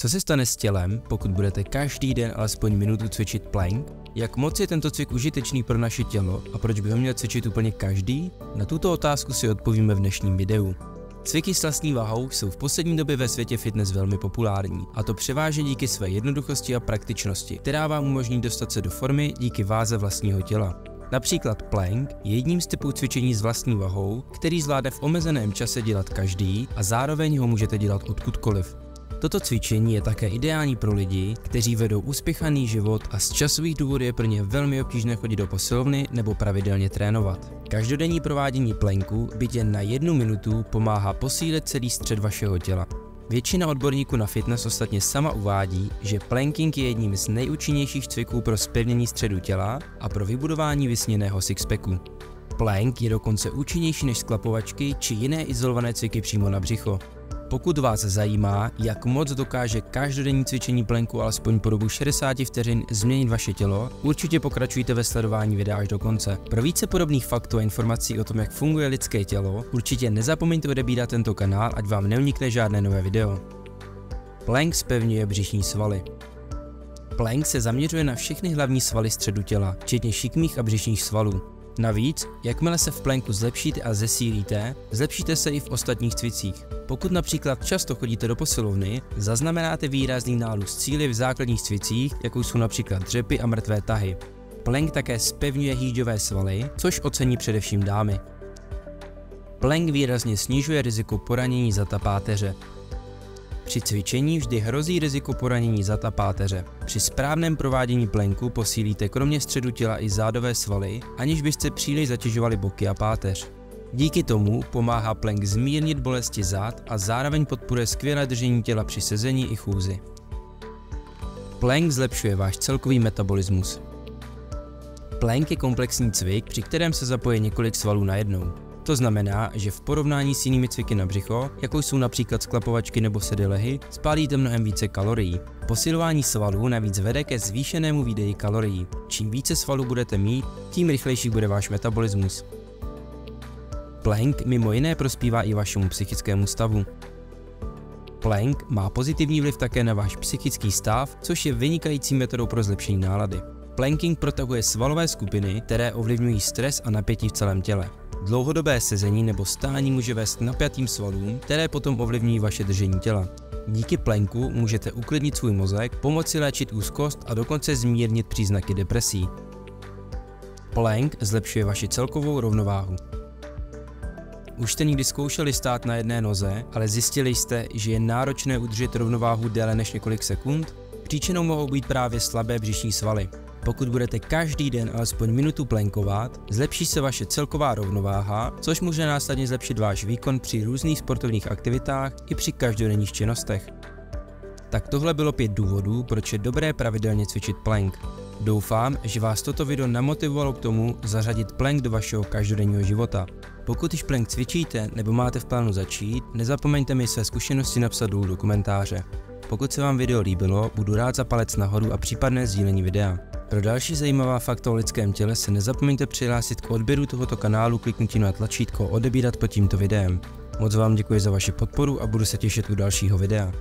Co se stane s tělem, pokud budete každý den alespoň minutu cvičit plank? Jak moc je tento cvik užitečný pro naše tělo a proč by ho měl cvičit úplně každý? Na tuto otázku si odpovíme v dnešním videu. Cviky s vlastní váhou jsou v poslední době ve světě fitness velmi populární, a to převážně díky své jednoduchosti a praktičnosti, která vám umožní dostat se do formy díky váze vlastního těla. Například plank je jedním z typů cvičení s vlastní vahou, který zvládne v omezeném čase dělat každý a zároveň ho můžete dělat odkudkoliv. Toto cvičení je také ideální pro lidi, kteří vedou uspěchaný život a z časových důvodů je pro ně velmi obtížné chodit do posilovny nebo pravidelně trénovat. Každodenní provádění planku byť jen na 1 minutu pomáhá posílit celý střed vašeho těla. Většina odborníků na fitness ostatně sama uvádí, že planking je jedním z nejúčinnějších cviků pro zpevnění středu těla a pro vybudování vysněného sixpacku. Plank je dokonce účinnější než sklapovačky či jiné izolované cviky přímo na břicho. Pokud vás zajímá, jak moc dokáže každodenní cvičení planku alespoň po dobu 60 vteřin změnit vaše tělo, určitě pokračujte ve sledování videa až do konce. Pro více podobných faktů a informací o tom, jak funguje lidské tělo, určitě nezapomeňte odebírat tento kanál, ať vám neunikne žádné nové video. Plank zpevňuje břišní svaly. Plank se zaměřuje na všechny hlavní svaly středu těla, včetně šikmých a břišních svalů. Navíc, jakmile se v planku zlepšíte a zesílíte, zlepšíte se i v ostatních cvicích. Pokud například často chodíte do posilovny, zaznamenáte výrazný nárůst síly v základních cvicích, jako jsou například dřepy a mrtvé tahy. Plank také zpevňuje hýžďové svaly, což ocení především dámy. Plank výrazně snižuje riziko poranění zad a páteře. Při cvičení vždy hrozí riziko poranění zad a páteře. Při správném provádění planku posílíte kromě středu těla i zádové svaly, aniž byste příliš zatěžovali boky a páteř. Díky tomu pomáhá plank zmírnit bolesti zad a zároveň podporuje skvělé držení těla při sezení i chůzi. Plank zlepšuje váš celkový metabolismus. Plank je komplexní cvik, při kterém se zapojí několik svalů najednou. To znamená, že v porovnání s jinými cviky na břicho, jako jsou například sklapovačky nebo sedylehy, spálíte mnohem více kalorií. Posilování svalů navíc vede ke zvýšenému výdeji kalorií. Čím více svalů budete mít, tím rychlejší bude váš metabolismus. Plank mimo jiné prospívá i vašemu psychickému stavu. Plank má pozitivní vliv také na váš psychický stav, což je vynikající metodou pro zlepšení nálady. Planking protahuje svalové skupiny, které ovlivňují stres a napětí v celém těle. Dlouhodobé sezení nebo stání může vést k napjatým svalům, které potom ovlivňují vaše držení těla. Díky planku můžete uklidnit svůj mozek, pomoci léčit úzkost a dokonce zmírnit příznaky depresí. Plank zlepšuje vaši celkovou rovnováhu. Už jste někdy zkoušeli stát na jedné noze, ale zjistili jste, že je náročné udržet rovnováhu déle než několik sekund? Příčinou mohou být právě slabé břišní svaly. Pokud budete každý den alespoň minutu plankovat, zlepší se vaše celková rovnováha, což může následně zlepšit váš výkon při různých sportovních aktivitách i při každodenních činnostech. Tak tohle bylo 5 důvodů, proč je dobré pravidelně cvičit plank. Doufám, že vás toto video namotivovalo k tomu zařadit plank do vašeho každodenního života. Pokud již plank cvičíte nebo máte v plánu začít, nezapomeňte mi své zkušenosti napsat dolů do komentáře. Pokud se vám video líbilo, budu rád za palec nahoru a případné sdílení videa. Pro další zajímavá fakta o lidském těle se nezapomeňte přihlásit k odběru tohoto kanálu kliknutím na tlačítko odebírat pod tímto videem. Moc vám děkuji za vaši podporu a budu se těšit u dalšího videa.